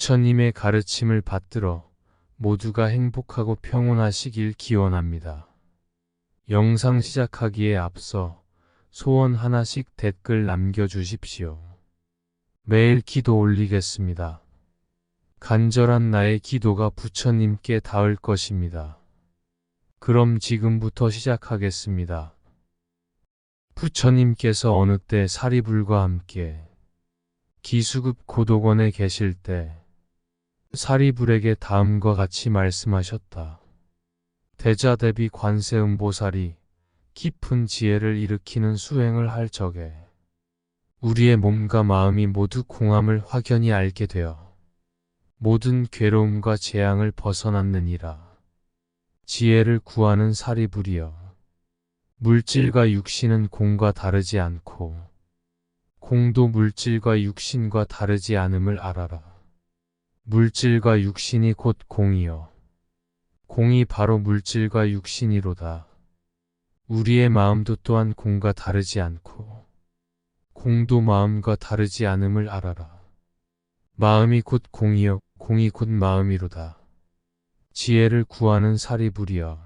부처님의 가르침을 받들어 모두가 행복하고 평온하시길 기원합니다. 영상 시작하기에 앞서 소원 하나씩 댓글 남겨주십시오. 매일 기도 올리겠습니다. 간절한 나의 기도가 부처님께 닿을 것입니다. 그럼 지금부터 시작하겠습니다. 부처님께서 어느 때 사리불과 함께 기수급 고독원에 계실 때 사리불에게 다음과 같이 말씀하셨다. 대자대비 관세음보살이 깊은 지혜를 일으키는 수행을 할 적에 우리의 몸과 마음이 모두 공함을 확연히 알게 되어 모든 괴로움과 재앙을 벗어났느니라. 지혜를 구하는 사리불이여, 물질과 육신은 공과 다르지 않고 공도 물질과 육신과 다르지 않음을 알아라. 물질과 육신이 곧 공이요, 공이 바로 물질과 육신이로다. 우리의 마음도 또한 공과 다르지 않고 공도 마음과 다르지 않음을 알아라. 마음이 곧 공이요, 공이 곧 마음이로다. 지혜를 구하는 사리불이여,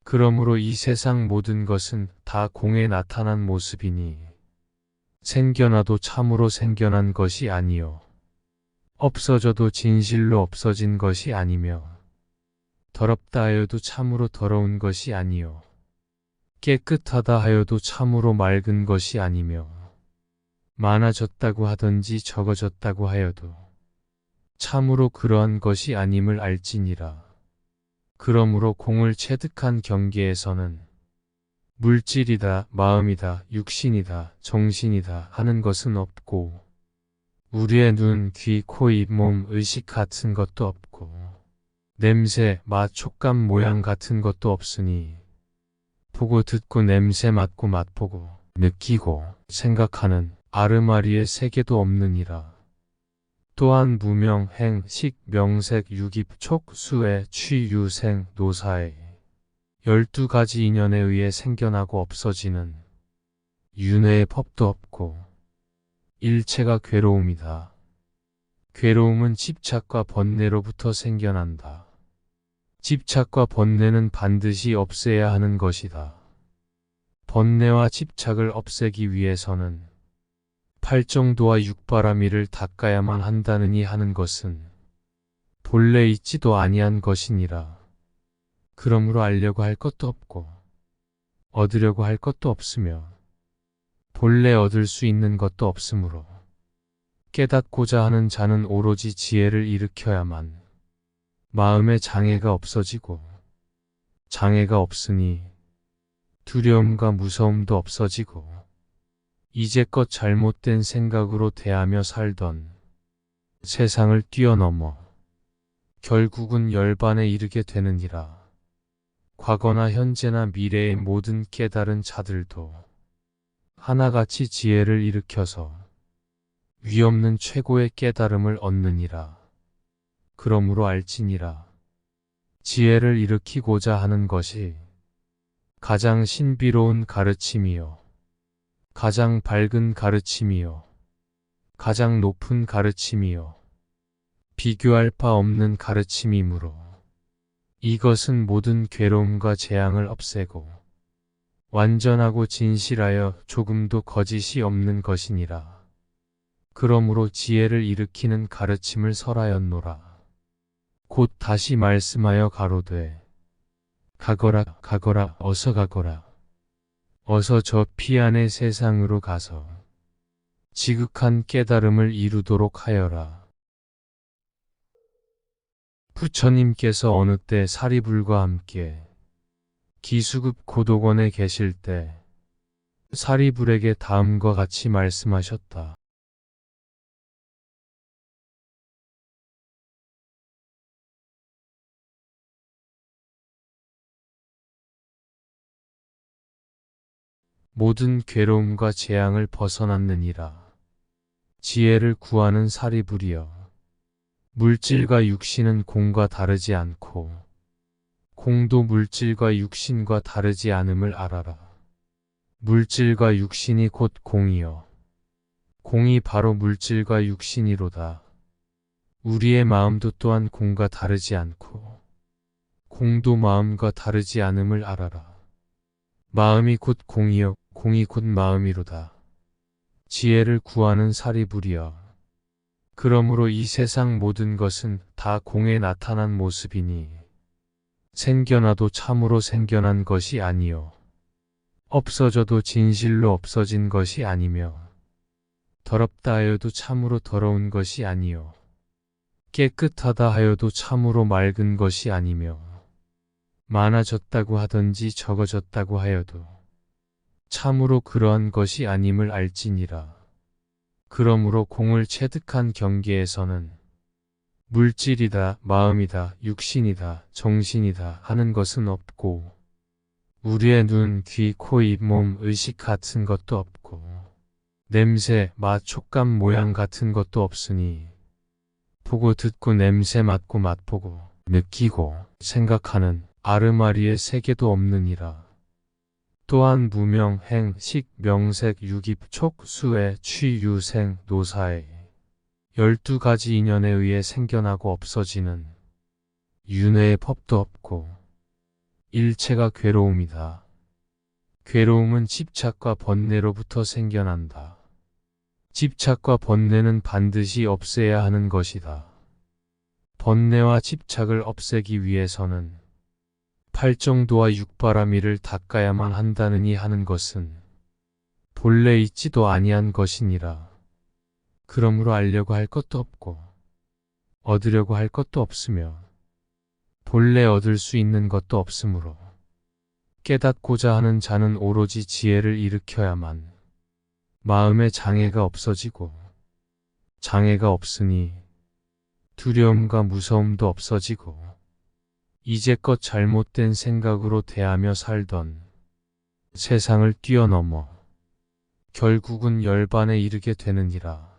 그러므로 이 세상 모든 것은 다 공에 나타난 모습이니 생겨나도 참으로 생겨난 것이 아니요, 없어져도 진실로 없어진 것이 아니며 더럽다 하여도 참으로 더러운 것이 아니요, 깨끗하다 하여도 참으로 맑은 것이 아니며 많아졌다고 하든지 적어졌다고 하여도 참으로 그러한 것이 아님을 알지니라. 그러므로 공을 체득한 경계에서는 물질이다, 마음이다, 육신이다, 정신이다 하는 것은 없고 우리의 눈, 귀, 코, 입, 몸, 의식 같은 것도 없고 냄새, 맛, 촉감, 모양 같은 것도 없으니 보고 듣고 냄새 맡고 맛보고 느끼고 생각하는 아르마리의 세계도 없느니라. 또한 무명, 행, 식, 명색, 유깁, 촉, 수의, 취, 유, 생, 노사의 12가지 인연에 의해 생겨나고 없어지는 윤회의 법도 없고 일체가 괴로움이다. 괴로움은 집착과 번뇌로부터 생겨난다. 집착과 번뇌는 반드시 없애야 하는 것이다. 번뇌와 집착을 없애기 위해서는 팔정도와 육바라밀을 닦아야만 한다느니 하는 것은 본래 있지도 아니한 것이니라. 그러므로 알려고 할 것도 없고 얻으려고 할 것도 없으며 본래 얻을 수 있는 것도 없으므로 깨닫고자 하는 자는 오로지 지혜를 일으켜야만 마음의 장애가 없어지고, 장애가 없으니 두려움과 무서움도 없어지고 이제껏 잘못된 생각으로 대하며 살던 세상을 뛰어넘어 결국은 열반에 이르게 되느니라. 과거나 현재나 미래의 모든 깨달은 자들도 하나같이 지혜를 일으켜서 위없는 최고의 깨달음을 얻느니라. 그러므로 알지니라. 지혜를 일으키고자 하는 것이 가장 신비로운 가르침이요, 가장 밝은 가르침이요, 가장 높은 가르침이요, 비교할 바 없는 가르침이므로 이것은 모든 괴로움과 재앙을 없애고 완전하고 진실하여 조금도 거짓이 없는 것이니라. 그러므로 지혜를 일으키는 가르침을 설하였노라. 곧 다시 말씀하여 가로되, 가거라, 가거라, 어서 가거라. 어서 저 피안의 세상으로 가서 지극한 깨달음을 이루도록 하여라. 부처님께서 어느 때 사리불과 함께 기수급 고독원에 계실 때 사리불에게 다음과 같이 말씀하셨다. 모든 괴로움과 재앙을 벗어났느니라. 지혜를 구하는 사리불이여, 물질과 육신은 공과 다르지 않고 공도 물질과 육신과 다르지 않음을 알아라. 물질과 육신이 곧 공이요, 공이 바로 물질과 육신이로다. 우리의 마음도 또한 공과 다르지 않고 공도 마음과 다르지 않음을 알아라. 마음이 곧 공이요 공이 곧 마음이로다. 지혜를 구하는 사리부리여. 그러므로 이 세상 모든 것은 다 공에 나타난 모습이니 생겨나도 참으로 생겨난 것이 아니요 없어져도 진실로 없어진 것이 아니며 더럽다 하여도 참으로 더러운 것이 아니요 깨끗하다 하여도 참으로 맑은 것이 아니며 많아졌다고 하든지 적어졌다고 하여도 참으로 그러한 것이 아님을 알지니라. 그러므로 공을 체득한 경계에서는 물질이다, 마음이다, 육신이다, 정신이다 하는 것은 없고 우리의 눈, 귀, 코, 입, 몸, 의식 같은 것도 없고 냄새, 맛, 촉감, 모양 같은 것도 없으니 보고 듣고 냄새 맡고 맛보고 느끼고 생각하는 아르마리의 세계도 없느니라. 또한 무명, 행, 식, 명색, 유깁, 촉, 수의, 취, 유, 생, 노사의 12가지 인연에 의해 생겨나고 없어지는 윤회의 법도 없고 일체가 괴로움이다. 괴로움은 집착과 번뇌로부터 생겨난다. 집착과 번뇌는 반드시 없애야 하는 것이다. 번뇌와 집착을 없애기 위해서는 팔정도와 육바라밀을 닦아야만 한다느니 하는 것은 본래 있지도 아니한 것이니라. 그러므로 알려고 할 것도 없고 얻으려고 할 것도 없으며 본래 얻을 수 있는 것도 없으므로 깨닫고자 하는 자는 오로지 지혜를 일으켜야만 마음의 장애가 없어지고 장애가 없으니 두려움과 무서움도 없어지고 이제껏 잘못된 생각으로 대하며 살던 세상을 뛰어넘어 결국은 열반에 이르게 되느니라.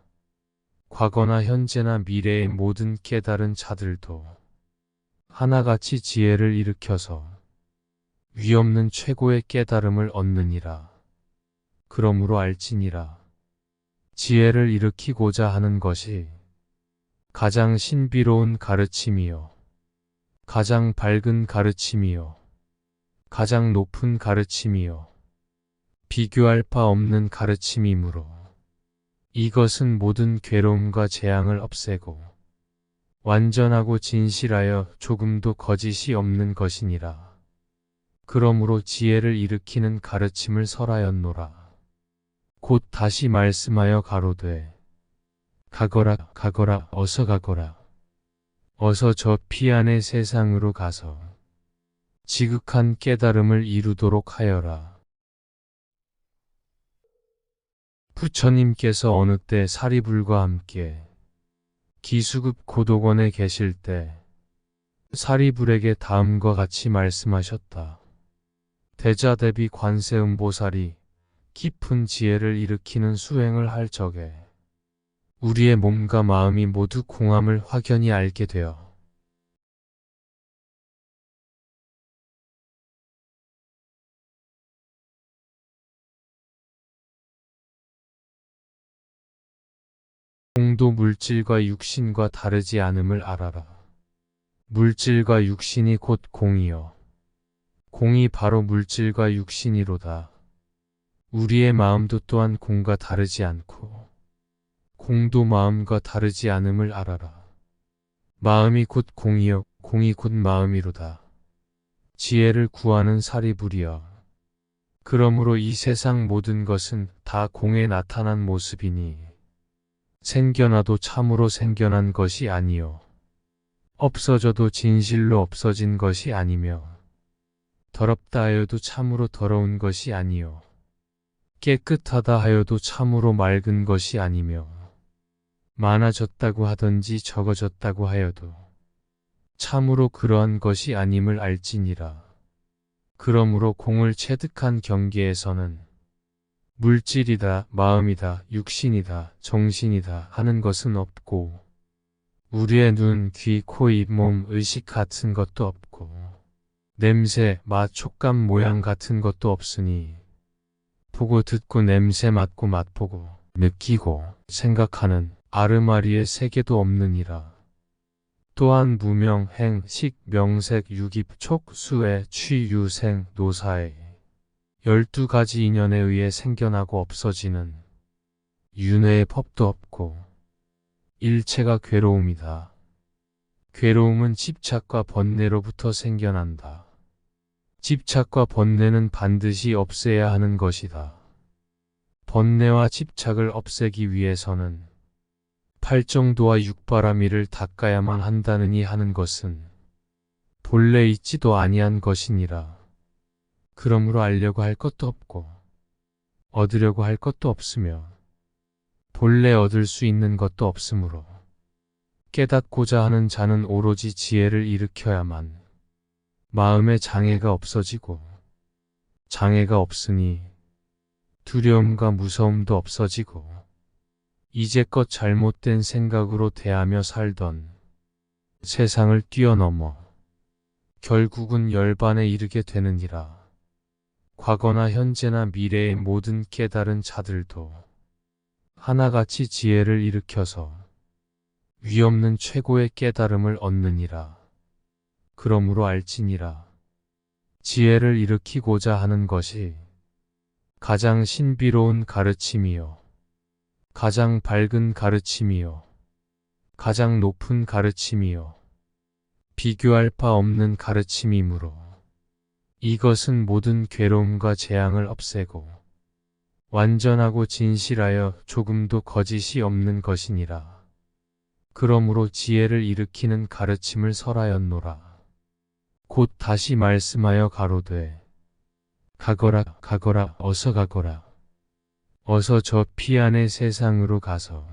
과거나 현재나 미래의 모든 깨달은 자들도 하나같이 지혜를 일으켜서 위없는 최고의 깨달음을 얻느니라. 그러므로 알지니라. 지혜를 일으키고자 하는 것이 가장 신비로운 가르침이요 가장 밝은 가르침이요 가장 높은 가르침이요 비교할 바 없는 가르침이므로 이것은 모든 괴로움과 재앙을 없애고 완전하고 진실하여 조금도 거짓이 없는 것이니라. 그러므로 지혜를 일으키는 가르침을 설하였노라. 곧 다시 말씀하여 가로되 가거라 가거라 어서 가거라. 어서 저 피안의 세상으로 가서 지극한 깨달음을 이루도록 하여라. 부처님께서 어느 때 사리불과 함께 기수급 고독원에 계실 때 사리불에게 다음과 같이 말씀하셨다. 대자대비 관세음보살이 깊은 지혜를 일으키는 수행을 할 적에 우리의 몸과 마음이 모두 공함을 확연히 알게 되어 공도 물질과 육신과 다르지 않음을 알아라. 물질과 육신이 곧 공이요 공이 바로 물질과 육신이로다. 우리의 마음도 또한 공과 다르지 않고 공도 마음과 다르지 않음을 알아라. 마음이 곧 공이요 공이 곧 마음이로다. 지혜를 구하는 사리부리여. 그러므로 이 세상 모든 것은 다 공에 나타난 모습이니 생겨나도 참으로 생겨난 것이 아니요 없어져도 진실로 없어진 것이 아니며 더럽다 하여도 참으로 더러운 것이 아니요 깨끗하다 하여도 참으로 맑은 것이 아니며 많아졌다고 하든지 적어졌다고 하여도 참으로 그러한 것이 아님을 알지니라. 그러므로 공을 체득한 경계에서는 물질이다, 마음이다, 육신이다, 정신이다 하는 것은 없고 우리의 눈, 귀, 코, 입, 몸, 의식 같은 것도 없고 냄새, 맛, 촉감, 모양 같은 것도 없으니 보고 듣고 냄새 맡고 맛보고 느끼고 생각하는 아르마리의 세계도 없느니라. 또한 무명, 행, 식, 명색, 유깁, 촉, 수애, 취, 유, 생, 노사의 12가지 인연에 의해 생겨나고 없어지는 윤회의 법도 없고 일체가 괴로움이다. 괴로움은 집착과 번뇌로부터 생겨난다. 집착과 번뇌는 반드시 없애야 하는 것이다. 번뇌와 집착을 없애기 위해서는 팔정도와 육바라밀을 닦아야만 한다느니 하는 것은 본래 있지도 아니한 것이니라. 그러므로 알려고 할 것도 없고 얻으려고 할 것도 없으며 본래 얻을 수 있는 것도 없으므로 깨닫고자 하는 자는 오로지 지혜를 일으켜야만 마음의 장애가 없어지고 장애가 없으니 두려움과 무서움도 없어지고 이제껏 잘못된 생각으로 대하며 살던 세상을 뛰어넘어 결국은 열반에 이르게 되느니라. 과거나 현재나 미래의 모든 깨달은 자들도 하나같이 지혜를 일으켜서 위없는 최고의 깨달음을 얻느니라. 그러므로 알지니라. 지혜를 일으키고자 하는 것이 가장 신비로운 가르침이요. 가장 밝은 가르침이요. 가장 높은 가르침이요. 비교할 바 없는 가르침이므로 이것은 모든 괴로움과 재앙을 없애고 완전하고 진실하여 조금도 거짓이 없는 것이니라. 그러므로 지혜를 일으키는 가르침을 설하였노라. 곧 다시 말씀하여 가로되 가거라 가거라 어서 가거라. 어서 저 피안의 세상으로 가서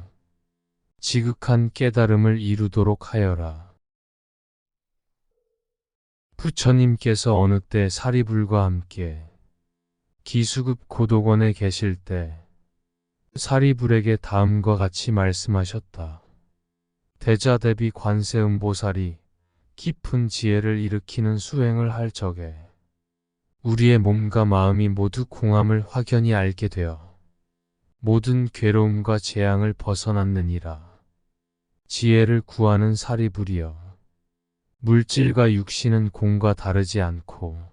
지극한 깨달음을 이루도록 하여라. 부처님께서 어느 때 사리불과 함께 기수급 고독원에 계실 때 사리불에게 다음과 같이 말씀하셨다. 대자대비 관세음보살이 깊은 지혜를 일으키는 수행을 할 적에 우리의 몸과 마음이 모두 공함을 확연히 알게 되어 모든 괴로움과 재앙을 벗어났느니라. 지혜를 구하는 사리불이여. 물질과 육신은 공과 다르지 않고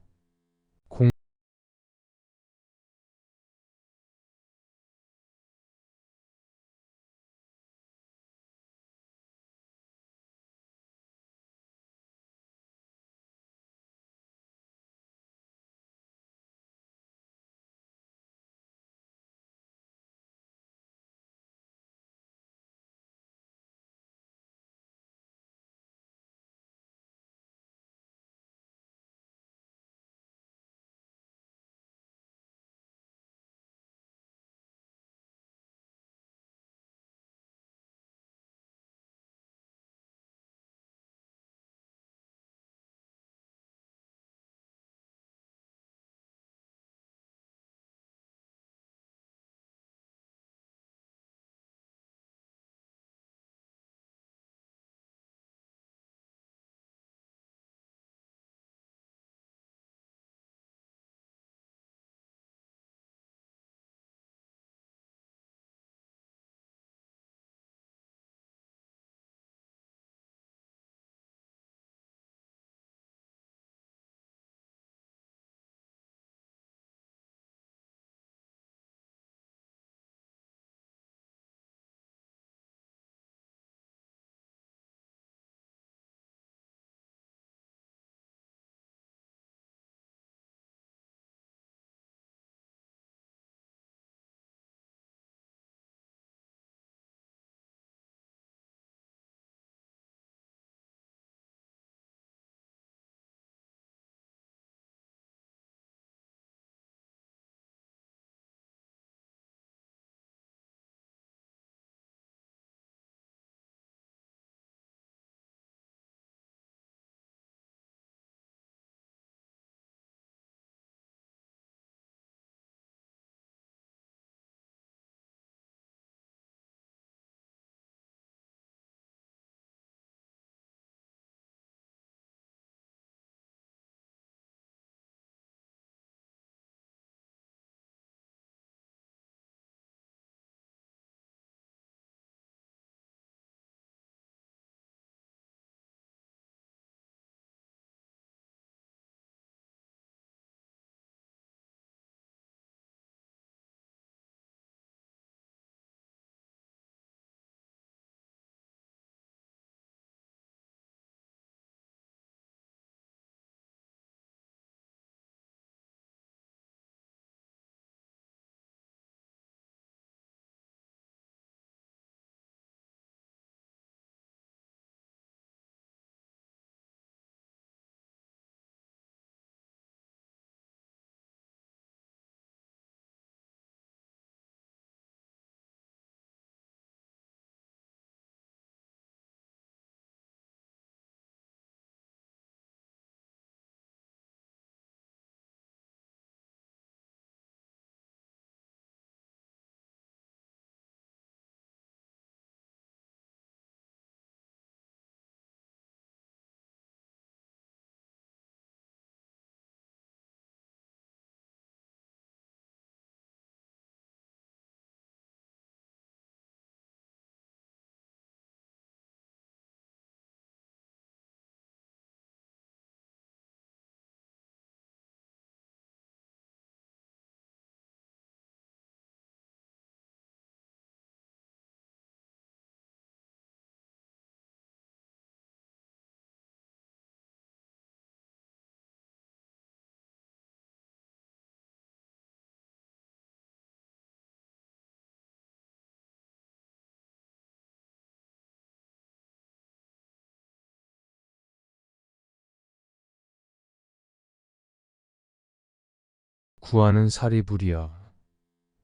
구하는 사리불이여.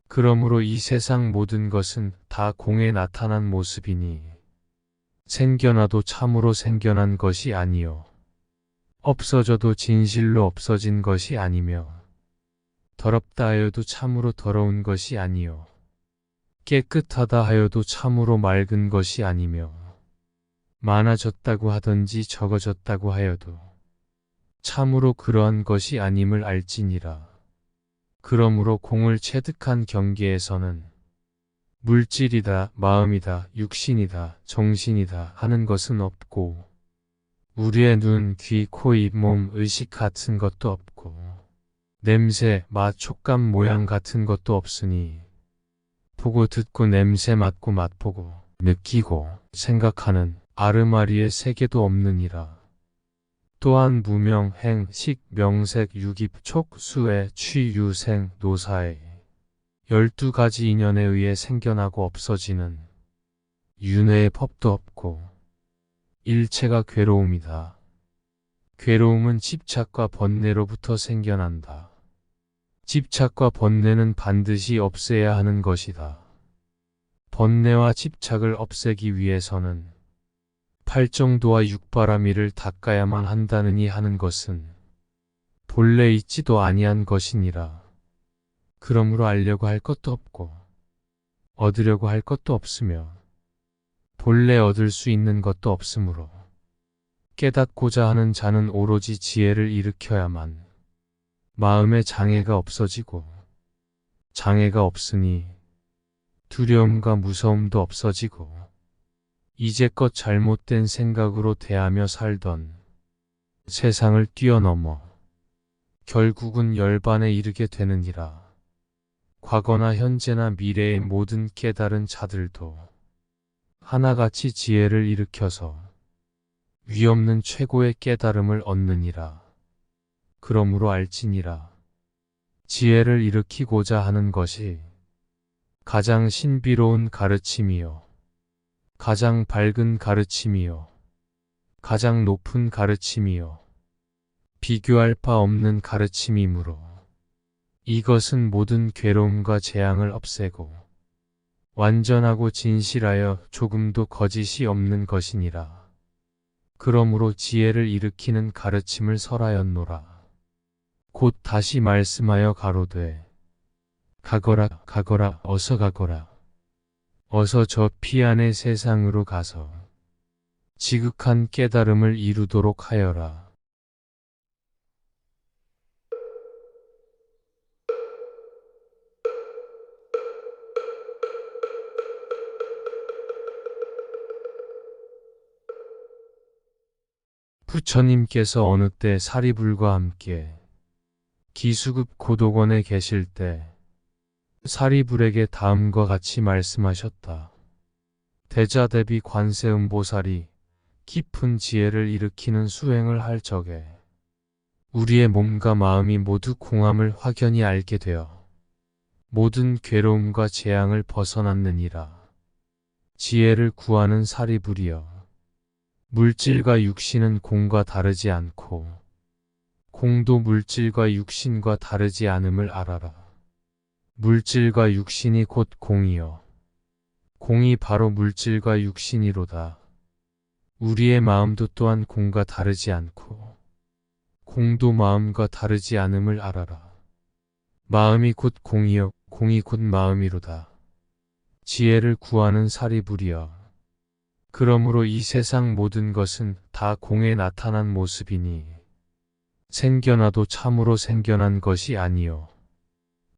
그러므로 이 세상 모든 것은 다 공에 나타난 모습이니 생겨나도 참으로 생겨난 것이 아니요 없어져도 진실로 없어진 것이 아니며 더럽다 하여도 참으로 더러운 것이 아니요 깨끗하다 하여도 참으로 맑은 것이 아니며 많아졌다고 하든지 적어졌다고 하여도 참으로 그러한 것이 아님을 알지니라. 그러므로 공을 체득한 경계에서는 물질이다, 마음이다, 육신이다, 정신이다 하는 것은 없고 우리의 눈, 귀, 코, 입, 몸, 의식 같은 것도 없고 냄새, 맛, 촉감, 모양 같은 것도 없으니 보고 듣고 냄새 맡고 맛보고 느끼고 생각하는 아르마리의 세계도 없느니라. 또한 무명, 행, 식, 명색, 유깁, 촉, 수의, 취, 유, 생, 노사의 12가지 인연에 의해 생겨나고 없어지는 윤회의 법도 없고 일체가 괴로움이다. 괴로움은 집착과 번뇌로부터 생겨난다. 집착과 번뇌는 반드시 없애야 하는 것이다. 번뇌와 집착을 없애기 위해서는 팔정도와 육바라밀을 닦아야만 한다느니 하는 것은 본래 있지도 아니한 것이니라. 그러므로 알려고 할 것도 없고 얻으려고 할 것도 없으며 본래 얻을 수 있는 것도 없으므로 깨닫고자 하는 자는 오로지 지혜를 일으켜야만 마음의 장애가 없어지고 장애가 없으니 두려움과 무서움도 없어지고 이제껏 잘못된 생각으로 대하며 살던 세상을 뛰어넘어 결국은 열반에 이르게 되느니라. 과거나 현재나 미래의 모든 깨달은 자들도 하나같이 지혜를 일으켜서 위없는 최고의 깨달음을 얻느니라. 그러므로 알지니라. 지혜를 일으키고자 하는 것이 가장 신비로운 가르침이요 가장 밝은 가르침이요 가장 높은 가르침이요 비교할 바 없는 가르침이므로 이것은 모든 괴로움과 재앙을 없애고 완전하고 진실하여 조금도 거짓이 없는 것이니라. 그러므로 지혜를 일으키는 가르침을 설하였노라. 곧 다시 말씀하여 가로되 가거라 가거라 어서 가거라. 어서 저 피안의 세상으로 가서 지극한 깨달음을 이루도록 하여라. 부처님께서 어느 때 사리불과 함께 기수급 고독원에 계실 때 사리불에게 다음과 같이 말씀하셨다. 대자대비 관세음보살이 깊은 지혜를 일으키는 수행을 할 적에 우리의 몸과 마음이 모두 공함을 확연히 알게 되어 모든 괴로움과 재앙을 벗어났느니라. 지혜를 구하는 사리불이여. 물질과 육신은 공과 다르지 않고 공도 물질과 육신과 다르지 않음을 알아라. 물질과 육신이 곧 공이요 공이 바로 물질과 육신이로다. 우리의 마음도 또한 공과 다르지 않고 공도 마음과 다르지 않음을 알아라. 마음이 곧 공이요 공이 곧 마음이로다. 지혜를 구하는 사리불이여. 그러므로 이 세상 모든 것은 다 공에 나타난 모습이니 생겨나도 참으로 생겨난 것이 아니요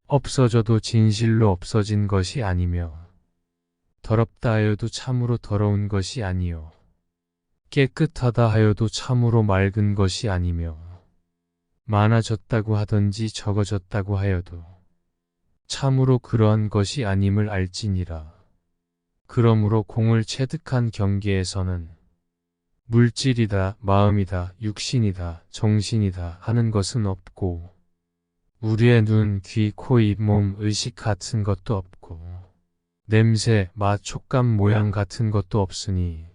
없어져도 진실로 없어진 것이 아니며 더럽다 하여도 참으로 더러운 것이 아니요 깨끗하다 하여도 참으로 맑은 것이 아니며 많아졌다고 하든지 적어졌다고 하여도 참으로 그러한 것이 아님을 알지니라. 그러므로 공을 체득한 경계에서는 물질이다, 마음이다, 육신이다, 정신이다 하는 것은 없고 우리의 눈, 귀, 코, 입, 몸, 의식 같은 것도 없고 냄새, 맛, 촉감, 모양 같은 것도 없으니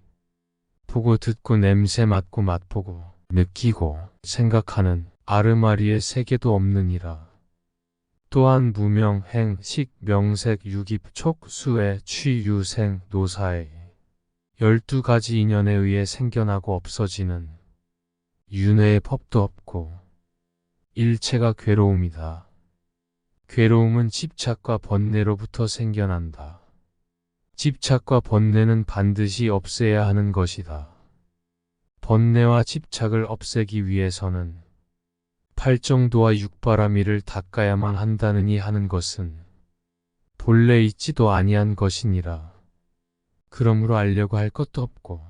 보고 듣고 냄새 맡고 맛보고 느끼고 생각하는 아르마리의 세계도 없느니라. 또한 무명, 행, 식, 명색, 유깁, 촉, 수의, 취, 유, 생, 노사의 12가지 인연에 의해 생겨나고 없어지는 윤회의 법도 없고 일체가 괴로움이다. 괴로움은 집착과 번뇌로부터 생겨난다. 집착과 번뇌는 반드시 없애야 하는 것이다. 번뇌와 집착을 없애기 위해서는 팔정도와 육바라밀을 닦아야만 한다느니 하는 것은 본래 있지도 아니한 것이니라. 그러므로 알려고 할 것도 없고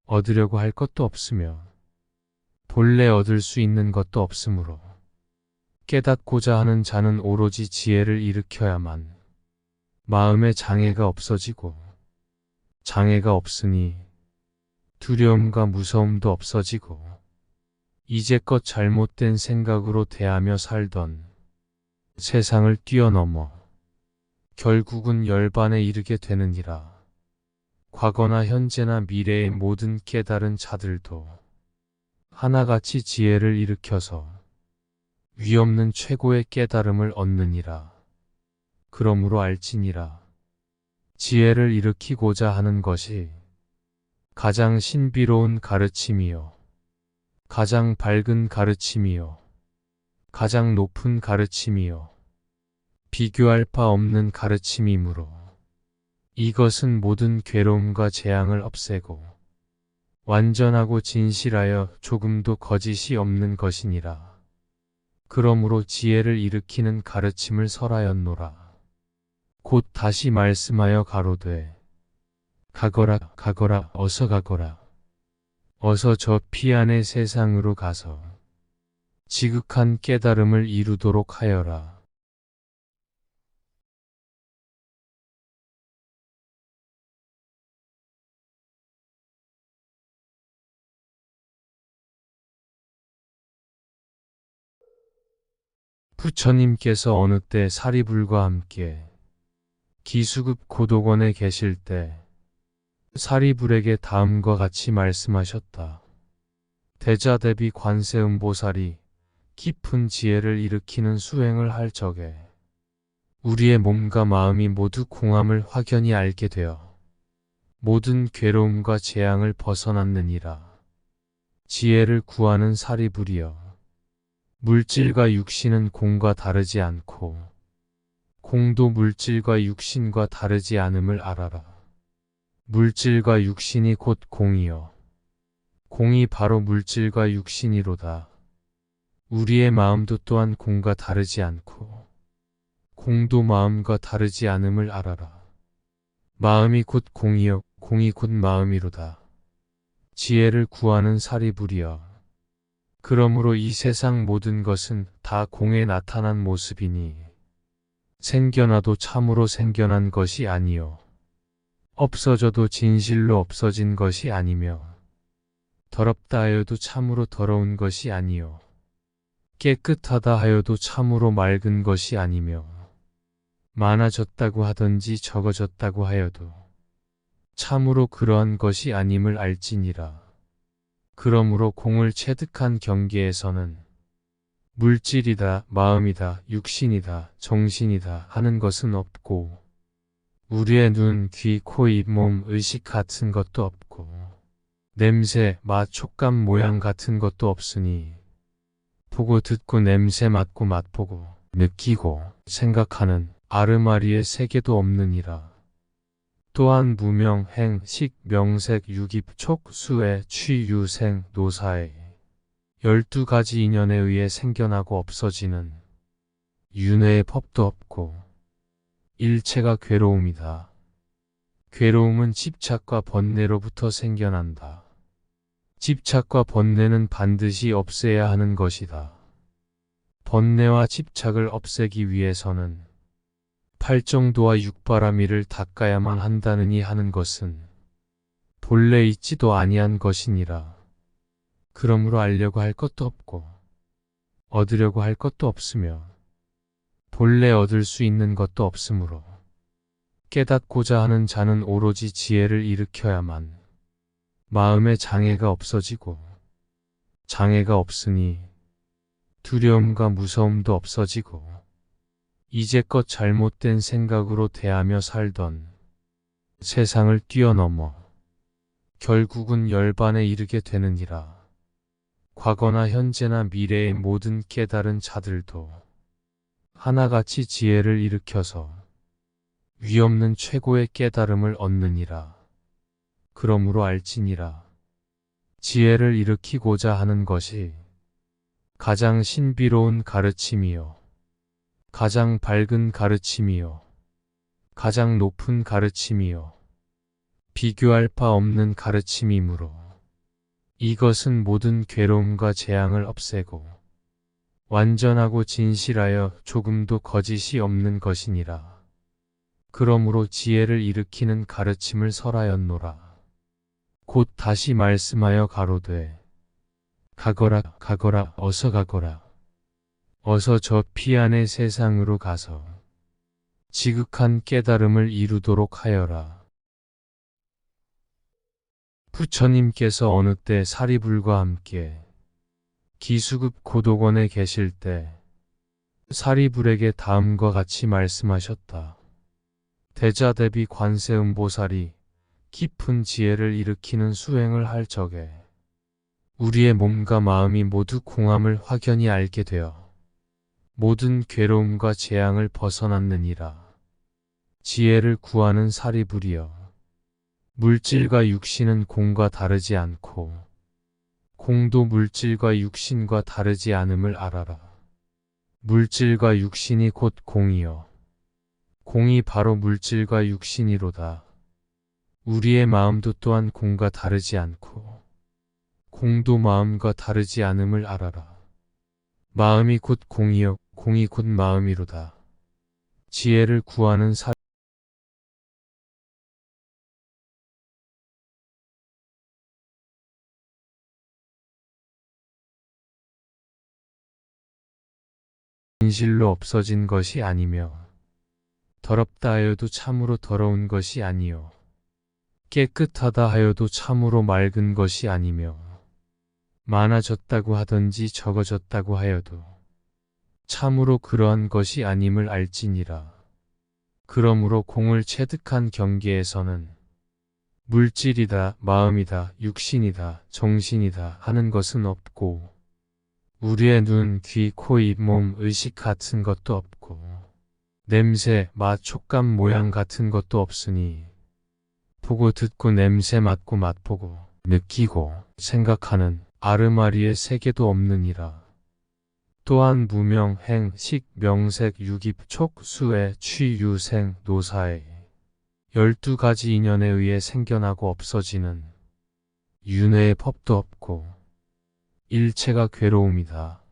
얻으려고 할 것도 없으며 본래 얻을 수 있는 것도 없으므로 깨닫고자 하는 자는 오로지 지혜를 일으켜야만 마음의 장애가 없어지고 장애가 없으니 두려움과 무서움도 없어지고 이제껏 잘못된 생각으로 대하며 살던 세상을 뛰어넘어 결국은 열반에 이르게 되느니라. 과거나 현재나 미래의 모든 깨달은 자들도 하나같이 지혜를 일으켜서 위없는 최고의 깨달음을 얻느니라. 그러므로 알지니라. 지혜를 일으키고자 하는 것이 가장 신비로운 가르침이요, 가장 밝은 가르침이요, 가장 높은 가르침이요, 비교할 바 없는 가르침이므로 이것은 모든 괴로움과 재앙을 없애고 완전하고 진실하여 조금도 거짓이 없는 것이니라. 그러므로 지혜를 일으키는 가르침을 설하였노라. 곧 다시 말씀하여 가로되 가거라 가거라 어서 가거라. 어서 저 피안의 세상으로 가서 지극한 깨달음을 이루도록 하여라. 부처님께서 어느 때 사리불과 함께 기수급 고독원에 계실 때 사리불에게 다음과 같이 말씀하셨다. 대자대비 관세음보살이 깊은 지혜를 일으키는 수행을 할 적에 우리의 몸과 마음이 모두 공함을 확연히 알게 되어 모든 괴로움과 재앙을 벗어났느니라. 지혜를 구하는 사리불이여, 물질과 육신은 공과 다르지 않고 공도 물질과 육신과 다르지 않음을 알아라. 물질과 육신이 곧 공이요, 공이 바로 물질과 육신이로다. 우리의 마음도 또한 공과 다르지 않고 공도 마음과 다르지 않음을 알아라. 마음이 곧 공이요, 공이 곧 마음이로다. 지혜를 구하는 사리불이여, 그러므로 이 세상 모든 것은 다 공에 나타난 모습이니 생겨나도 참으로 생겨난 것이 아니요, 없어져도 진실로 없어진 것이 아니며 더럽다 하여도 참으로 더러운 것이 아니요, 깨끗하다 하여도 참으로 맑은 것이 아니며 많아졌다고 하던지 적어졌다고 하여도 참으로 그러한 것이 아님을 알지니라. 그러므로 공을 체득한 경계에서는 물질이다, 마음이다, 육신이다, 정신이다 하는 것은 없고 우리의 눈, 귀, 코, 입, 몸, 의식 같은 것도 없고 냄새, 맛, 촉감, 모양 같은 것도 없으니 보고 듣고 냄새 맡고 맛보고 느끼고 생각하는 아르마리의 세계도 없느니라. 또한 무명, 행, 식, 명색, 유깁, 촉, 수의, 취, 유, 생, 노사의 12가지 인연에 의해 생겨나고 없어지는 윤회의 법도 없고 일체가 괴로움이다. 괴로움은 집착과 번뇌로부터 생겨난다. 집착과 번뇌는 반드시 없애야 하는 것이다. 번뇌와 집착을 없애기 위해서는 팔정도와 육바라밀을 닦아야만 한다느니 하는 것은 본래 있지도 아니한 것이니라. 그러므로 알려고 할 것도 없고 얻으려고 할 것도 없으며 본래 얻을 수 있는 것도 없으므로 깨닫고자 하는 자는 오로지 지혜를 일으켜야만 마음의 장애가 없어지고 장애가 없으니 두려움과 무서움도 없어지고 이제껏 잘못된 생각으로 대하며 살던 세상을 뛰어넘어 결국은 열반에 이르게 되느니라. 과거나 현재나 미래의 모든 깨달은 자들도 하나같이 지혜를 일으켜서 위없는 최고의 깨달음을 얻느니라. 그러므로 알지니라. 지혜를 일으키고자 하는 것이 가장 신비로운 가르침이요, 가장 밝은 가르침이요, 가장 높은 가르침이요, 비교할 바 없는 가르침이므로 이것은 모든 괴로움과 재앙을 없애고 완전하고 진실하여 조금도 거짓이 없는 것이니라. 그러므로 지혜를 일으키는 가르침을 설하였노라. 곧 다시 말씀하여 가로되 가거라 가거라 어서 가거라. 어서 저 피안의 세상으로 가서 지극한 깨달음을 이루도록 하여라. 부처님께서 어느 때 사리불과 함께 기수급 고독원에 계실 때 사리불에게 다음과 같이 말씀하셨다. 대자대비 관세음보살이 깊은 지혜를 일으키는 수행을 할 적에 우리의 몸과 마음이 모두 공함을 확연히 알게 되어 모든 괴로움과 재앙을 벗어났느니라. 지혜를 구하는 사리불이여, 물질과 육신은 공과 다르지 않고 공도 물질과 육신과 다르지 않음을 알아라. 물질과 육신이 곧 공이요, 공이 바로 물질과 육신이로다. 우리의 마음도 또한 공과 다르지 않고 공도 마음과 다르지 않음을 알아라. 마음이 곧 공이요, 공이 곧 마음이로다. 지혜를 구하는 진실로 없어진 것이 아니며 더럽다 하여도 참으로 더러운 것이 아니요 깨끗하다 하여도 참으로 맑은 것이 아니며 많아졌다고 하던지 적어졌다고 하여도 참으로 그러한 것이 아님을 알지니라. 그러므로 공을 체득한 경계에서는 물질이다, 마음이다, 육신이다, 정신이다 하는 것은 없고 우리의 눈, 귀, 코, 입, 몸, 의식 같은 것도 없고 냄새, 맛, 촉감, 모양 같은 것도 없으니 보고 듣고 냄새 맡고 맛보고 느끼고 생각하는 아르마리의 세계도 없느니라. 또한 무명, 행, 식, 명색, 유깁, 촉, 수의, 취, 유, 생, 노사의 12가지 인연에 의해 생겨나고 없어지는 윤회의 법도 없고 일체가 괴로움이다.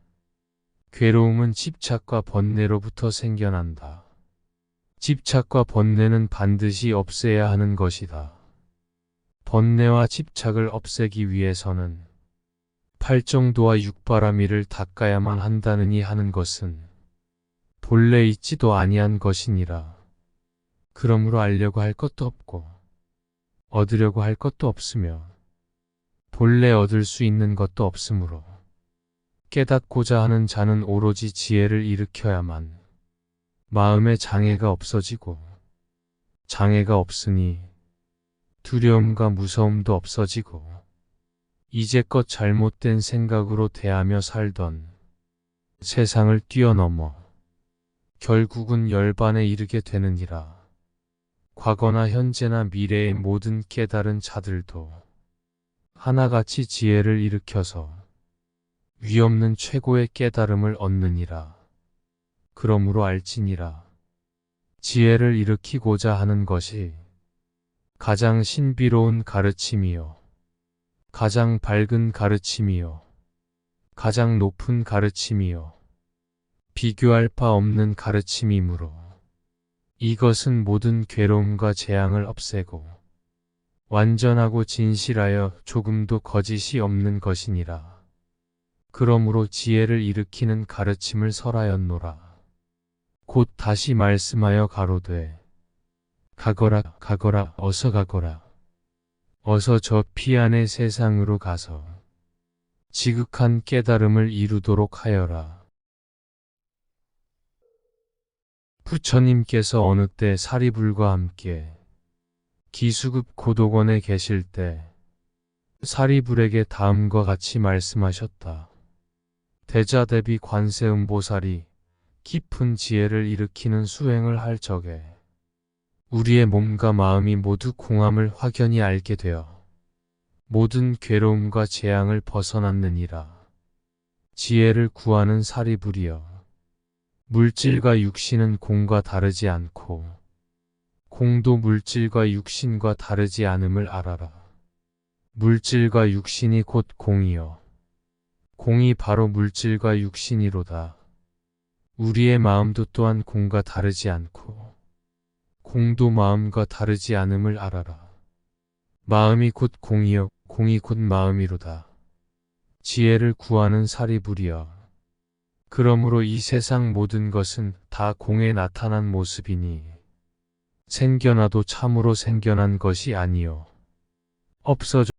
괴로움은 집착과 번뇌로부터 생겨난다. 집착과 번뇌는 반드시 없애야 하는 것이다. 번뇌와 집착을 없애기 위해서는 팔정도와 육바라밀을 닦아야만 한다느니 하는 것은 본래 있지도 아니한 것이니라. 그러므로 알려고 할 것도 없고 얻으려고 할 것도 없으며 본래 얻을 수 있는 것도 없으므로 깨닫고자 하는 자는 오로지 지혜를 일으켜야만 마음의 장애가 없어지고 장애가 없으니 두려움과 무서움도 없어지고 이제껏 잘못된 생각으로 대하며 살던 세상을 뛰어넘어 결국은 열반에 이르게 되느니라. 과거나 현재나 미래의 모든 깨달은 자들도 하나같이 지혜를 일으켜서 위없는 최고의 깨달음을 얻느니라. 그러므로 알지니라. 지혜를 일으키고자 하는 것이 가장 신비로운 가르침이요, 가장 밝은 가르침이요, 가장 높은 가르침이요, 비교할 바 없는 가르침이므로 이것은 모든 괴로움과 재앙을 없애고 완전하고 진실하여 조금도 거짓이 없는 것이니라. 그러므로 지혜를 일으키는 가르침을 설하였노라. 곧 다시 말씀하여 가로되 가거라 가거라 어서 가거라. 어서 저 피안의 세상으로 가서 지극한 깨달음을 이루도록 하여라. 부처님께서 어느 때 사리불과 함께 기수급 고독원에 계실 때 사리불에게 다음과 같이 말씀하셨다. 대자대비 관세음보살이 깊은 지혜를 일으키는 수행을 할 적에 우리의 몸과 마음이 모두 공함을 확연히 알게 되어 모든 괴로움과 재앙을 벗어났느니라. 지혜를 구하는 사리불이여. 물질과 육신은 공과 다르지 않고 공도 물질과 육신과 다르지 않음을 알아라. 물질과 육신이 곧 공이요. 공이 바로 물질과 육신이로다. 우리의 마음도 또한 공과 다르지 않고 공도 마음과 다르지 않음을 알아라. 마음이 곧 공이요 공이 곧 마음이로다. 지혜를 구하는 사리불이여. 그러므로 이 세상 모든 것은 다 공에 나타난 모습이니 생겨나도 참으로 생겨난 것이 아니요 없어져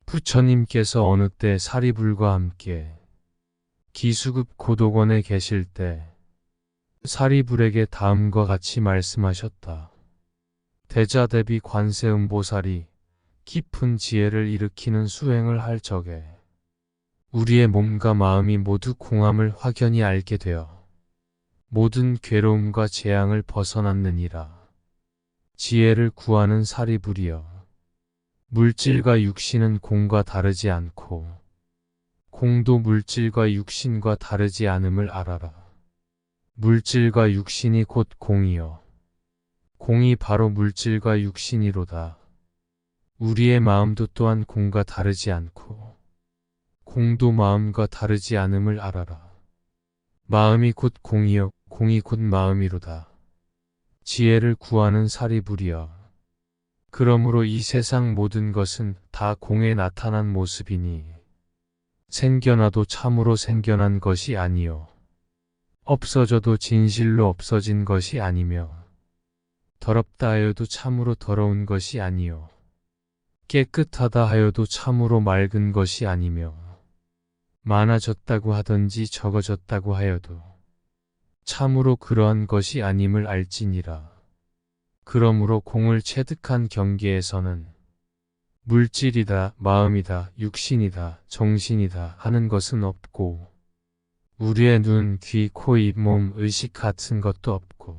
부처님께서 어느 때 사리불과 함께 기수급 고독원에 계실 때 사리불에게 다음과 같이 말씀하셨다. 대자대비 관세음보살이 깊은 지혜를 일으키는 수행을 할 적에 우리의 몸과 마음이 모두 공함을 확연히 알게 되어 모든 괴로움과 재앙을 벗어났느니라. 지혜를 구하는 사리불이여, 물질과 육신은 공과 다르지 않고 공도 물질과 육신과 다르지 않음을 알아라. 물질과 육신이 곧 공이요, 공이 바로 물질과 육신이로다. 우리의 마음도 또한 공과 다르지 않고 공도 마음과 다르지 않음을 알아라. 마음이 곧 공이요, 공이 곧 마음이로다. 지혜를 구하는 사리불이여, 그러므로 이 세상 모든 것은 다 공에 나타난 모습이니 생겨나도 참으로 생겨난 것이 아니요, 없어져도 진실로 없어진 것이 아니며, 더럽다 하여도 참으로 더러운 것이 아니요, 깨끗하다 하여도 참으로 맑은 것이 아니며, 많아졌다고 하던지 적어졌다고 하여도 참으로 그러한 것이 아님을 알지니라. 그러므로 공을 체득한 경계에서는 물질이다, 마음이다, 육신이다, 정신이다 하는 것은 없고, 우리의 눈, 귀, 코, 입, 몸, 의식 같은 것도 없고,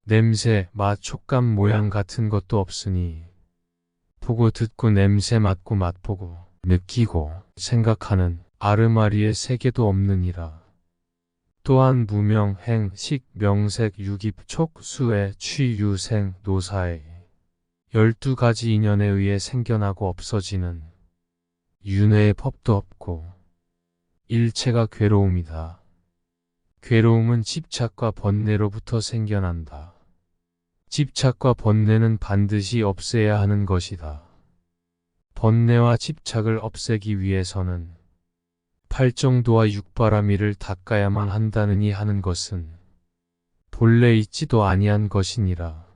냄새, 맛, 촉감, 모양 같은 것도 없으니 보고 듣고 냄새 맡고 맛보고 느끼고 생각하는 아르마리의 세계도 없느니라. 또한 무명, 행, 식, 명색, 유깁, 촉, 수의, 취, 유, 생, 노사의 12가지 인연에 의해 생겨나고 없어지는 윤회의 법도 없고, 일체가 괴로움이다. 괴로움은 집착과 번뇌로부터 생겨난다. 집착과 번뇌는 반드시 없애야 하는 것이다. 번뇌와 집착을 없애기 위해서는 팔정도와 육바라밀을 닦아야만 한다느니 하는 것은 본래 있지도 아니한 것이니라.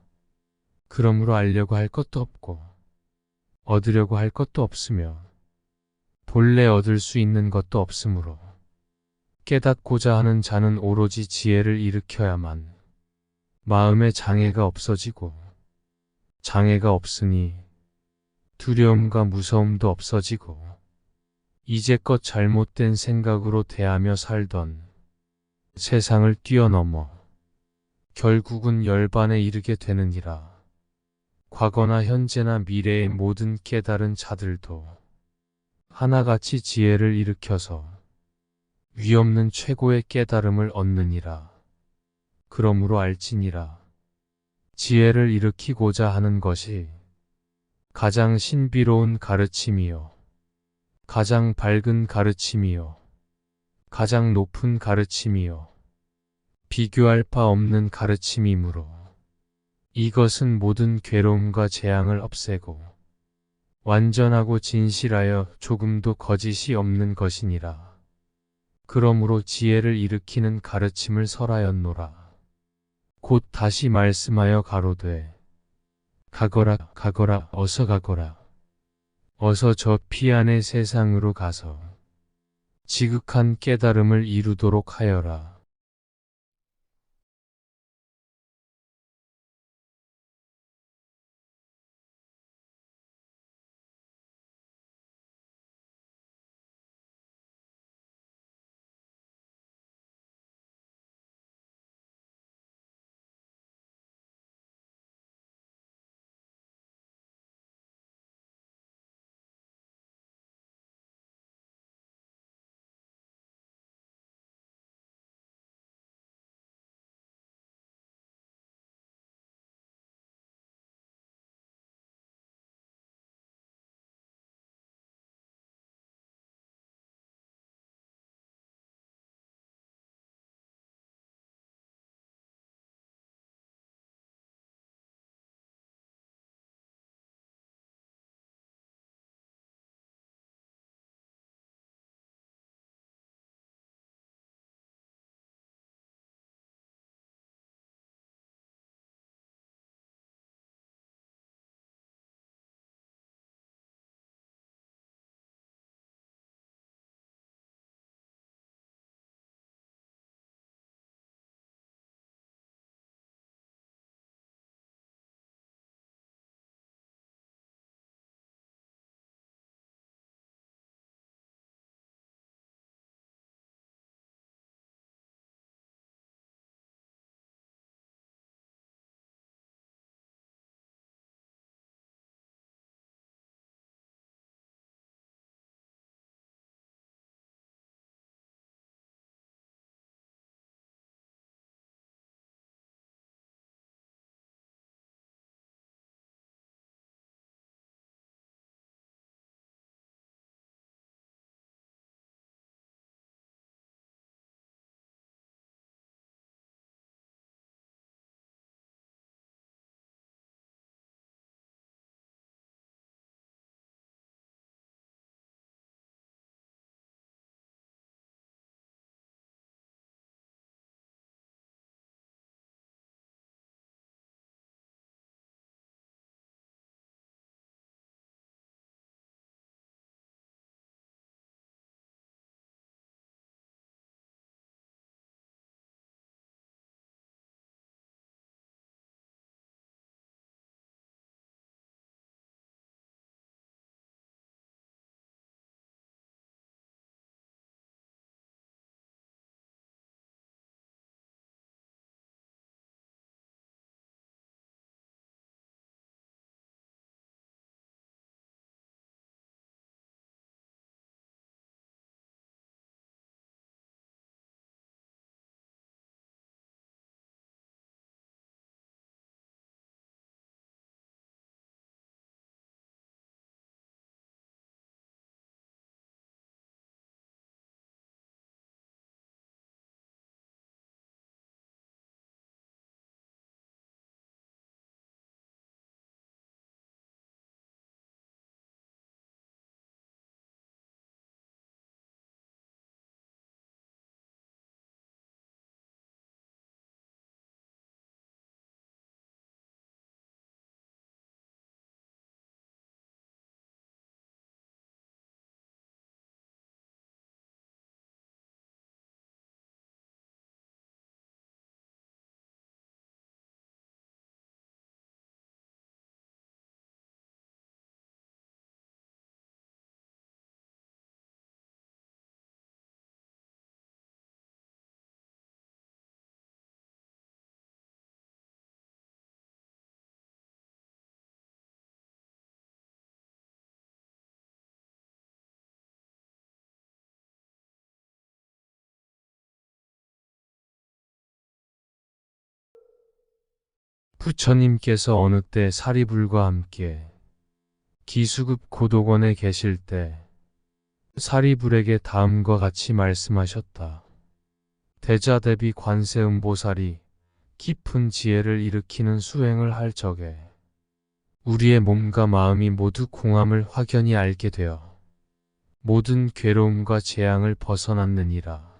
그러므로 알려고 할 것도 없고 얻으려고 할 것도 없으며 본래 얻을 수 있는 것도 없으므로 깨닫고자 하는 자는 오로지 지혜를 일으켜야만 마음의 장애가 없어지고, 장애가 없으니 두려움과 무서움도 없어지고, 이제껏 잘못된 생각으로 대하며 살던 세상을 뛰어넘어 결국은 열반에 이르게 되느니라. 과거나 현재나 미래의 모든 깨달은 자들도 하나같이 지혜를 일으켜서 위없는 최고의 깨달음을 얻느니라. 그러므로 알지니라. 지혜를 일으키고자 하는 것이 가장 신비로운 가르침이요, 가장 밝은 가르침이요, 가장 높은 가르침이요, 비교할 바 없는 가르침이므로 이것은 모든 괴로움과 재앙을 없애고 완전하고 진실하여 조금도 거짓이 없는 것이니라. 그러므로 지혜를 일으키는 가르침을 설하였노라. 곧 다시 말씀하여 가로되, 가거라, 가거라, 어서 가거라. 어서 저 피안의 세상으로 가서 지극한 깨달음을 이루도록 하여라. 부처님께서 어느 때 사리불과 함께 기수급 고독원에 계실 때 사리불에게 다음과 같이 말씀하셨다. 대자대비 관세음보살이 깊은 지혜를 일으키는 수행을 할 적에 우리의 몸과 마음이 모두 공함을 확연히 알게 되어 모든 괴로움과 재앙을 벗어났느니라.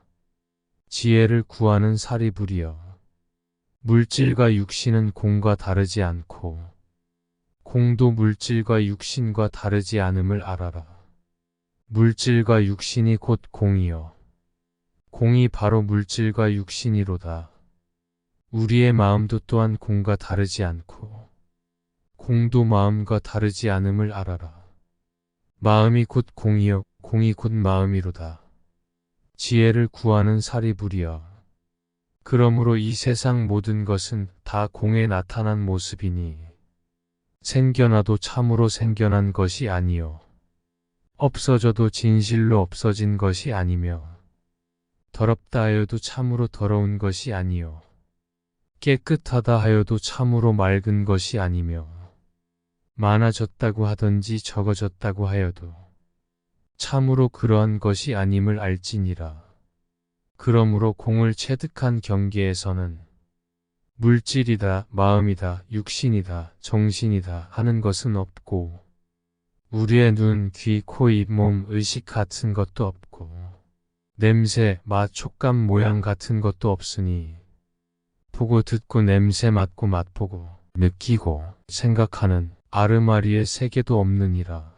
지혜를 구하는 사리불이여, 물질과 육신은 공과 다르지 않고 공도 물질과 육신과 다르지 않음을 알아라. 물질과 육신이 곧 공이요, 공이 바로 물질과 육신이로다. 우리의 마음도 또한 공과 다르지 않고 공도 마음과 다르지 않음을 알아라. 마음이 곧 공이요, 공이 곧 마음이로다. 지혜를 구하는 사리불이여, 그러므로 이 세상 모든 것은 다 공에 나타난 모습이니 생겨나도 참으로 생겨난 것이 아니요, 없어져도 진실로 없어진 것이 아니며 더럽다 하여도 참으로 더러운 것이 아니요, 깨끗하다 하여도 참으로 맑은 것이 아니며 많아졌다고 하던지 적어졌다고 하여도 참으로 그러한 것이 아님을 알지니라. 그러므로 공을 체득한 경계에서는 물질이다, 마음이다, 육신이다, 정신이다 하는 것은 없고 우리의 눈, 귀, 코, 입, 몸, 의식 같은 것도 없고 냄새, 맛, 촉감, 모양 같은 것도 없으니 보고 듣고 냄새 맡고 맛보고 느끼고 생각하는 아르마리의 세계도 없느니라.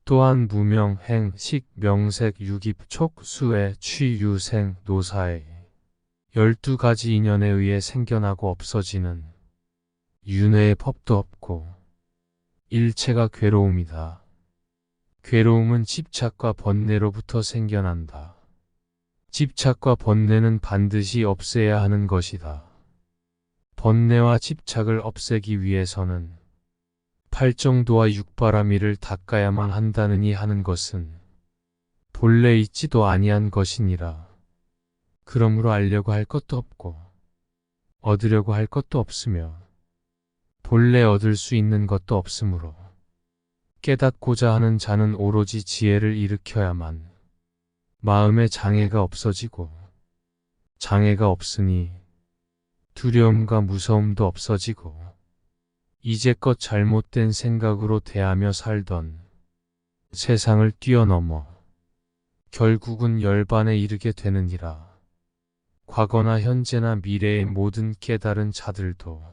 또한 무명, 행, 식, 명색, 유깁, 촉, 수애, 취, 유, 생, 노사의 12가지 인연에 의해 생겨나고 없어지는 윤회의 법도 없고 일체가 괴로움이다. 괴로움은 집착과 번뇌로부터 생겨난다. 집착과 번뇌는 반드시 없애야 하는 것이다. 번뇌와 집착을 없애기 위해서는 팔정도와 육바라밀을 닦아야만 한다느니 하는 것은 본래 있지도 아니한 것이니라. 그러므로 알려고 할 것도 없고 얻으려고 할 것도 없으며 본래 얻을 수 있는 것도 없으므로 깨닫고자 하는 자는 오로지 지혜를 일으켜야만 마음의 장애가 없어지고 장애가 없으니 두려움과 무서움도 없어지고 이제껏 잘못된 생각으로 대하며 살던 세상을 뛰어넘어 결국은 열반에 이르게 되느니라. 과거나 현재나 미래의 모든 깨달은 자들도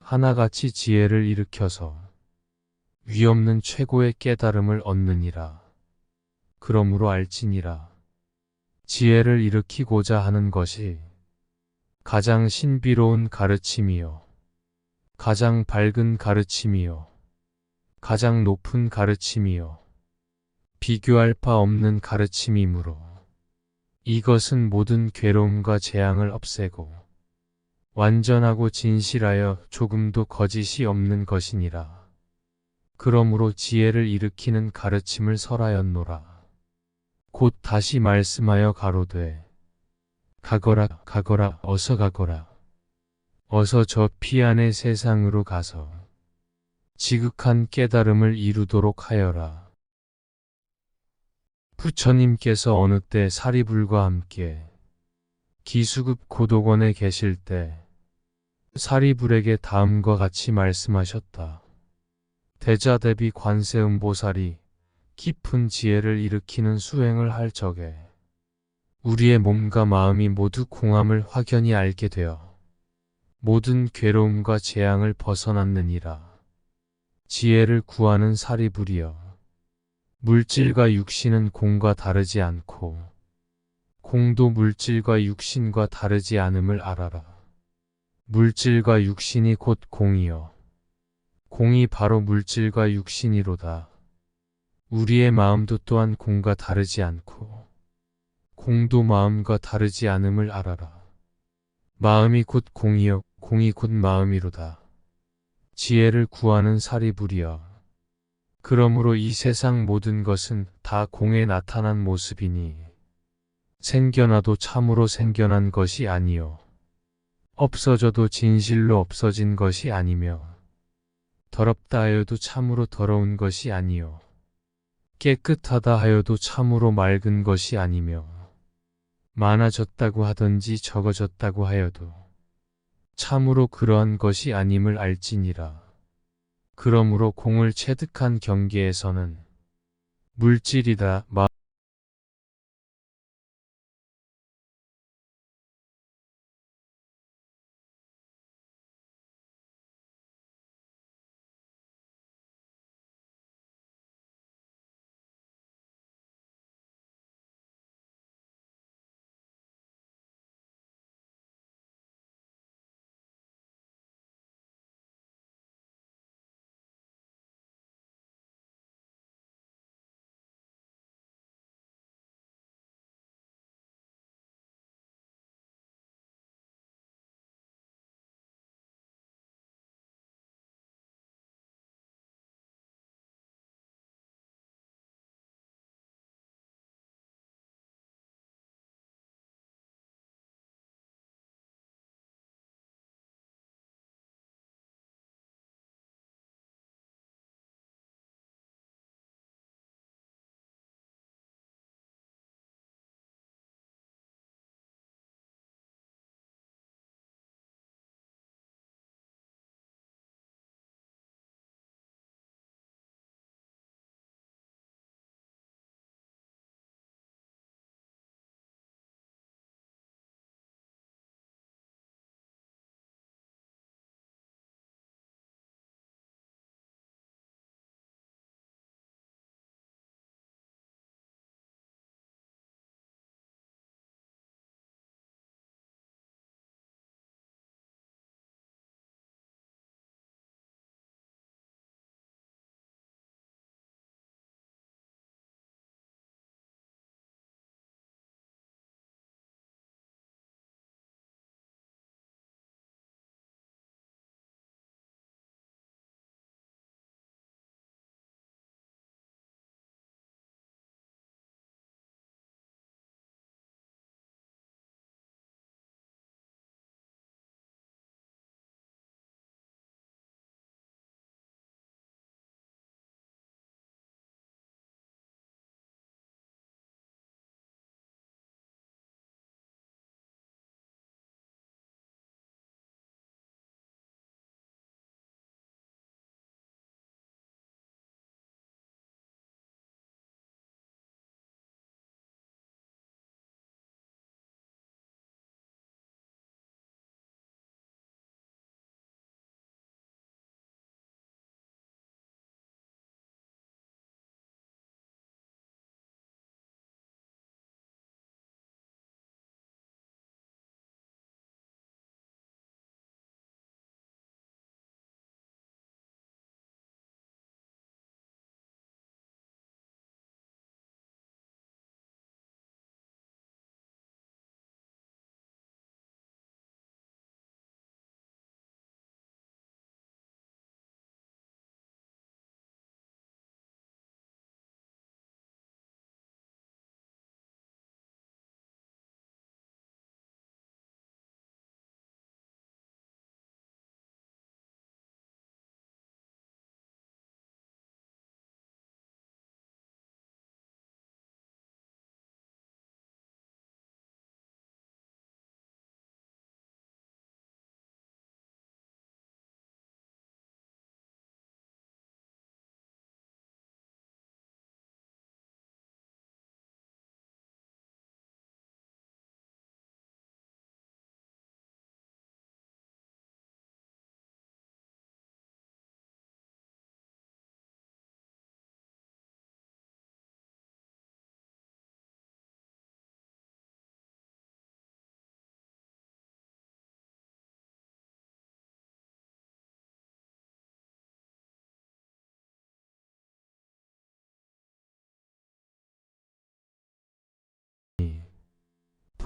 하나같이 지혜를 일으켜서 위없는 최고의 깨달음을 얻느니라. 그러므로 알지니라. 지혜를 일으키고자 하는 것이 가장 신비로운 가르침이요, 가장 밝은 가르침이요, 가장 높은 가르침이요, 비교할 바 없는 가르침이므로 이것은 모든 괴로움과 재앙을 없애고 완전하고 진실하여 조금도 거짓이 없는 것이니라. 그러므로 지혜를 일으키는 가르침을 설하였노라. 곧 다시 말씀하여 가로되 가거라, 가거라, 어서 가거라. 어서 저 피안의 세상으로 가서 지극한 깨달음을 이루도록 하여라. 부처님께서 어느 때 사리불과 함께 기수급 고독원에 계실 때 사리불에게 다음과 같이 말씀하셨다. 대자대비 관세음보살이 깊은 지혜를 일으키는 수행을 할 적에 우리의 몸과 마음이 모두 공함을 확연히 알게 되어 모든 괴로움과 재앙을 벗어났느니라. 지혜를 구하는 사리불이여, 물질과 육신은 공과 다르지 않고 공도 물질과 육신과 다르지 않음을 알아라. 물질과 육신이 곧 공이요, 공이 바로 물질과 육신이로다. 우리의 마음도 또한 공과 다르지 않고 공도 마음과 다르지 않음을 알아라. 마음이 곧 공이요, 공이 곧 마음이로다. 지혜를 구하는 사리불이여, 그러므로 이 세상 모든 것은 다 공에 나타난 모습이니 생겨나도 참으로 생겨난 것이 아니요, 없어져도 진실로 없어진 것이 아니며 더럽다 하여도 참으로 더러운 것이 아니요 깨끗하다 하여도 참으로 맑은 것이 아니며 많아졌다고 하든지 적어졌다고 하여도 참으로 그러한 것이 아님을 알지니라. 그러므로 공을 체득한 경계에서는 물질이다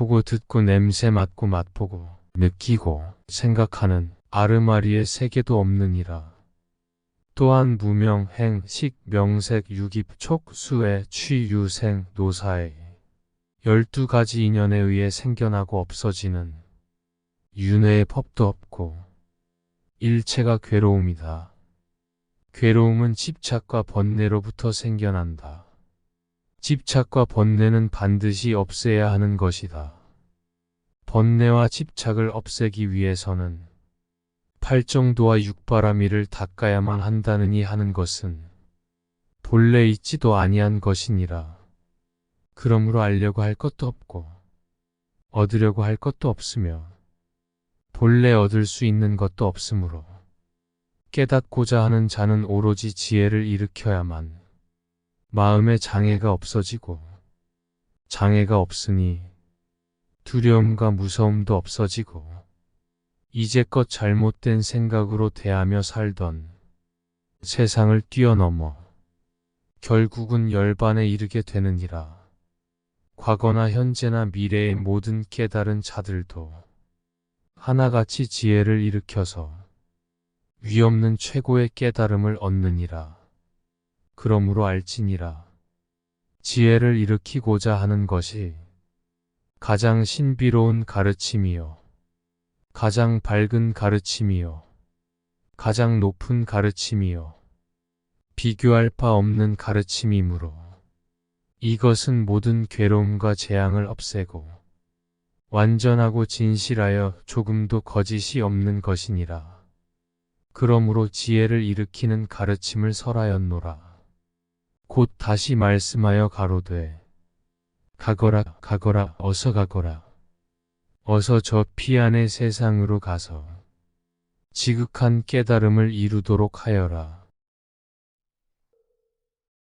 보고 듣고 냄새 맡고 맛보고 느끼고 생각하는 아르마리의 세계도 없느니라. 또한 무명, 행, 식, 명색, 유깁, 촉, 수의, 취, 유, 생, 노사의 12가지 인연에 의해 생겨나고 없어지는 윤회의 법도 없고 일체가 괴로움이다. 괴로움은 집착과 번뇌로부터 생겨난다. 집착과 번뇌는 반드시 없애야 하는 것이다. 번뇌와 집착을 없애기 위해서는 팔정도와 육바라밀을 닦아야만 한다느니 하는 것은 본래 있지도 아니한 것이니라. 그러므로 알려고 할 것도 없고 얻으려고 할 것도 없으며 본래 얻을 수 있는 것도 없으므로 깨닫고자 하는 자는 오로지 지혜를 일으켜야만 마음의 장애가 없어지고 장애가 없으니 두려움과 무서움도 없어지고 이제껏 잘못된 생각으로 대하며 살던 세상을 뛰어넘어 결국은 열반에 이르게 되느니라. 과거나 현재나 미래의 모든 깨달은 자들도 하나같이 지혜를 일으켜서 위없는 최고의 깨달음을 얻느니라. 그러므로 알지니라. 지혜를 일으키고자 하는 것이 가장 신비로운 가르침이요, 가장 밝은 가르침이요, 가장 높은 가르침이요, 비교할 바 없는 가르침이므로 이것은 모든 괴로움과 재앙을 없애고 완전하고 진실하여 조금도 거짓이 없는 것이니라. 그러므로 지혜를 일으키는 가르침을 설하였노라. 곧 다시 말씀하여 가로되 가거라 가거라 어서 가거라. 어서 저 피안의 세상으로 가서 지극한 깨달음을 이루도록 하여라.